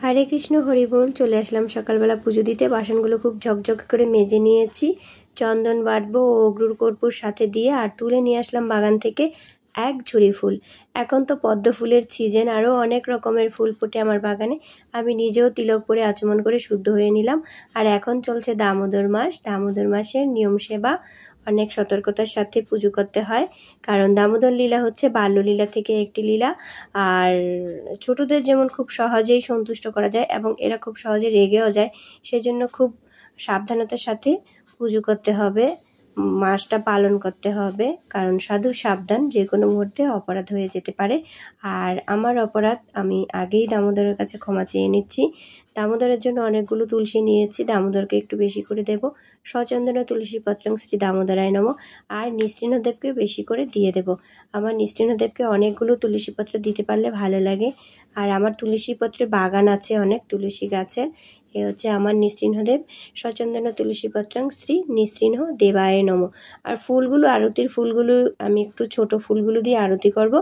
হরে কৃষ্ণ হরি বল। চলে আসলাম সকালবেলা পুজো দিতে। বাসনগুলো খুব ঝকঝক করে মেজে নিয়েছি। চন্দন বাটবো ও অগ্রুর কর্পূর সাথে দিয়ে আর তুলে নিয়ে আসলাম বাগান থেকে এক ঝুড়ি ফুল। এখন তো পদ্ম ফুলের সিজন, আরও অনেক রকমের ফুল ফোটে আমার বাগানে। আমি নিজেও তিলক পরে আচমন করে শুদ্ধ হয়ে নিলাম। আর এখন চলছে দামোদর মাস। দামোদর মাসের নিয়ম সেবা অনেক সতর্কতার সাথে পুজো করতে হয়, কারণ দামোদর লীলা হচ্ছে বাল্যলীলা থেকে একটি লীলা। আর ছোটদের যেমন খুব সহজেই সন্তুষ্ট করা যায় এবং এরা খুব সহজে রেগেও যায়, সেজন্য খুব সাবধানতার সাথে পুজো করতে হবে, মাসটা পালন করতে হবে। কারণ সাধু সাবধান, যে কোনো মুহূর্তে অপরাধ হয়ে যেতে পারে। আর আমার অপরাধ, আমি আগেই দামোদরের কাছে ক্ষমা চেয়ে নিচ্ছি। দামোদরের জন্য অনেকগুলো তুলসী নিয়েছি, দামোদরকে একটু বেশি করে দেব। সচন্দন তুলসী পত্রং শ্রী দামোদরায় নম। আর নৃসিংহদেবকে বেশি করে দিয়ে দেব। আমার নৃসিংহদেবকে অনেকগুলো তুলসী পত্র দিতে পারলে ভালো লাগে। আর আমার তুলসী পত্রের বাগান আছে অনেক তুলসী গাছের। এ হচ্ছে আমার নৃসিংহদেব। সচন্দন তুলসী পত্রং শ্রী নৃসিংহ দেবায় নম। আর ফুলগুলো, আরতির ফুলগুলো আমি একটু ছোট ফুলগুলো দিয়ে আরতি করব,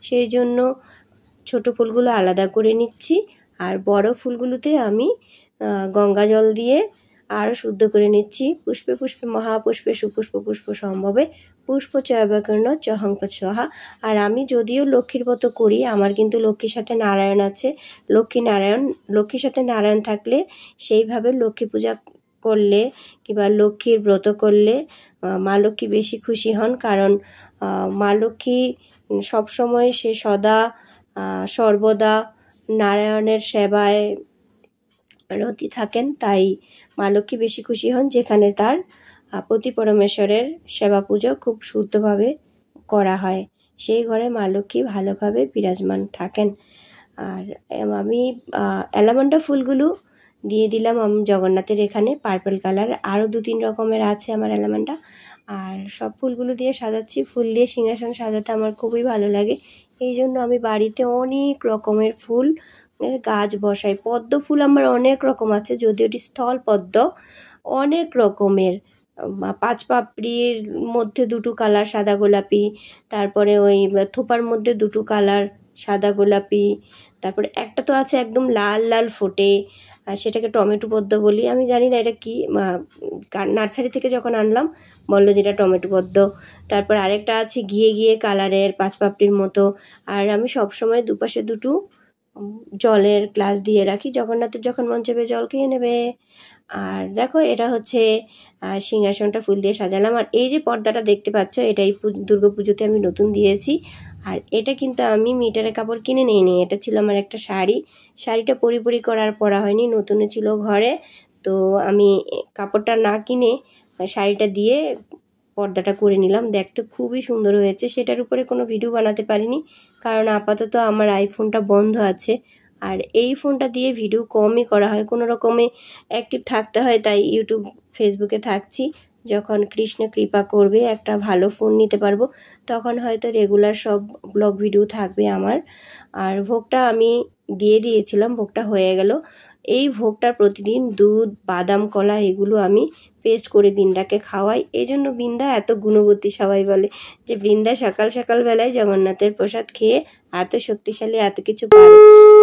সেই জন্য ছোট ফুলগুলো আলাদা করে নিচ্ছি। আর বড় ফুলগুলোতে আমি গঙ্গা জল দিয়ে আরও শুদ্ধ করে নিচ্ছি। পুষ্পে পুষ্পে মহাপুষ্পে সুপুষ্প পুষ্প সম্ভবে পুষ্প চয়বাকর্ণ চহংক সহা। আর আমি যদিও লক্ষ্মীর মতো করি, আমার কিন্তু লক্ষ্মীর সাথে নারায়ণ আছে। লক্ষ্মীর সাথে নারায়ণ থাকলে, সেইভাবে লক্ষ্মী পূজা করলে কিংবা লক্ষ্মীর ব্রত করলে মা লক্ষ্মী বেশি খুশি হন। কারণ মা লক্ষ্মী সবসময়, সে সদা সর্বদা নারায়ণের সেবায় রতি থাকেন। তাই মা লক্ষ্মী বেশি খুশি হন যেখানে তার পতি পরমেশ্বরের সেবা পুজো খুব শুদ্ধভাবে করা হয়, সেই ঘরে মা লক্ষ্মী ভালোভাবে বিরাজমান থাকেন। আর আমি অ্যালামন্ডা ফুলগুলো দিয়ে দিলাম জগন্নাথের এখানে, পার্পল কালার। আরও 2-3 রকমের আছে আমার অ্যালামন্ডা। আর সব ফুলগুলো দিয়ে সাজাচ্ছি। ফুল দিয়ে সিংহাসন সাজাতে আমার খুবই ভালো লাগে, এই জন্য আমি বাড়িতে অনেক রকমের ফুল গাছ বসাই। পদ্ম ফুল আমার অনেক রকম আছে, যদিও এটি স্থল পদ্ম। অনেক রকমের 5 পাপড়ির মধ্যে 2টো কালার সাদা গোলাপি, তারপরে ওই থোপার মধ্যে 2টো কালার সাদা গোলাপি, তারপরে একটা তো আছে একদম লাল লাল ফোটে, সেটাকে টমেটো পদ্ম বলি। আমি জানি না এটা কি, নার্সারি থেকে যখন আনলাম বললো যেটা টমেটো পদ্ম। তারপর আরেকটা আছে ঘিয়ে ঘিয়ে কালারের 5 পাপড়ির মতো। আর আমি সবসময় দুপাশে 2টো জলের গ্লাস দিয়ে রাখি, জগন্নাথের যখন মন চাইবে জল খেয়ে নেবে। আর দেখো, এটা হচ্ছে সিংহাসনটা ফুল দিয়ে সাজালাম। আর এই যে পর্দাটা দেখতে পাচ্ছ, এটাই দুর্গা পুজোতে আমি নতুন দিয়েছি। আর এটা কিন্তু আমি মিটারের কাপড় কিনে নিইনি, এটা ছিল আমার একটা শাড়ি। শাড়িটা পরি করার পরা হয়নি, নতুনও ছিল ঘরে। তো আমি কাপড়টা না কিনে শাড়িটা দিয়ে পর্দাটা করে নিলাম। দেখতে খুবই সুন্দর হয়েছে। সেটার উপরে কোনো ভিডিও বানাতে পারিনি, কারণ আপাতত আমার আইফোনটা বন্ধ আছে। আর এই ফোনটা দিয়ে ভিডিও কমই করা হয়, কোনো রকমে অ্যাক্টিভ থাকতে হয়, তাই ইউটিউব ফেসবুকে থাকছি। যখন কৃষ্ণ কৃপা করবে একটা ভালো ফোন নিতে পারবো, তখন হয়তো রেগুলার সব ব্লগ ভিডিও থাকবে আমার। আর ভোগটা আমি দিয়ে দিয়েছিলাম, ভোগটা হয়ে গেল। এই ভোগটা প্রতিদিন দুধ, বাদাম, কলা এগুলো আমি পেস্ট করে বৃন্দাকে খাওয়াই। এই জন্য বৃন্দা এত গুণবতী। সবাই বলে যে বৃন্দা সকাল সকাল বেলায় জগন্নাথের প্রসাদ খেয়ে এত শক্তিশালী, এত কিছু পারে।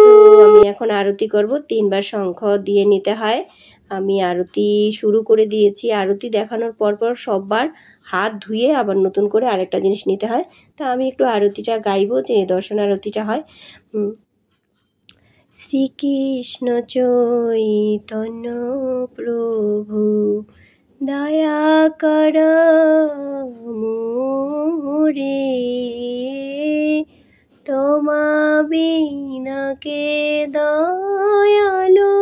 তো আমি এখন আরতি করব, 3বার শঙ্খ দিয়ে নিতে হয়। আমি আরতি শুরু করে দিয়েছি। আরতি দেখানোর পরপর সববার হাত ধুয়ে আবার নতুন করে আরেকটা জিনিস নিতে হয়। তা আমি একটু আরতিটা গাইবো, যে দর্শন আরতিটা হয়। শ্রীকৃষ্ণ চৈতন্য প্রভু দয়া কর মোরে, তোমা বিনা কে দয়ালু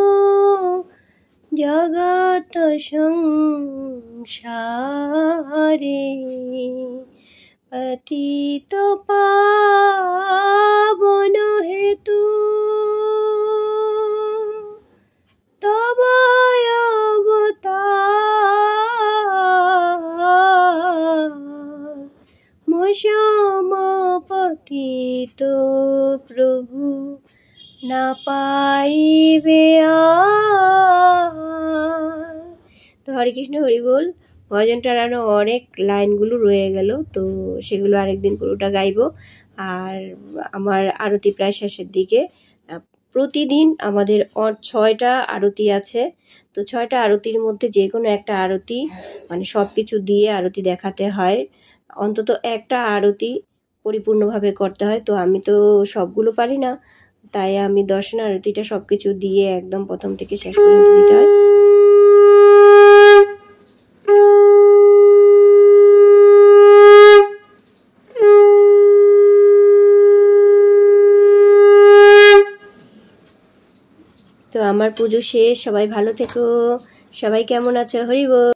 জগত সংসারে, পতিত পাবন হেতু তব অবতার, মসম পতিত প্রভু না পাইবে আর। তো হরে কৃষ্ণ হরি বল। ভজনটার আরও অনেক লাইনগুলো রয়ে গেল, তো সেগুলো আরেকদিন পুরোটা গাইব। আর আমার আরতি প্রায় শেষের দিকে। প্রতিদিন আমাদের 6টা আরতি আছে। তো 6টা আরতির মধ্যে যে কোনো একটা আরতি মানে সব কিছু দিয়ে আরতি দেখাতে হয়, অন্তত একটা আরতি পরিপূর্ণভাবে করতে হয়। তো আমি তো সবগুলো পারি না, তাই আমি দর্শন আরতিটা সব কিছু দিয়ে একদম প্রথম থেকে শেষ পর্যন্ত দিতে হয়। তো আমার পুজো শেষ, সবাই ভালো থেকো। সবাই কেমন আছো? হরি বল।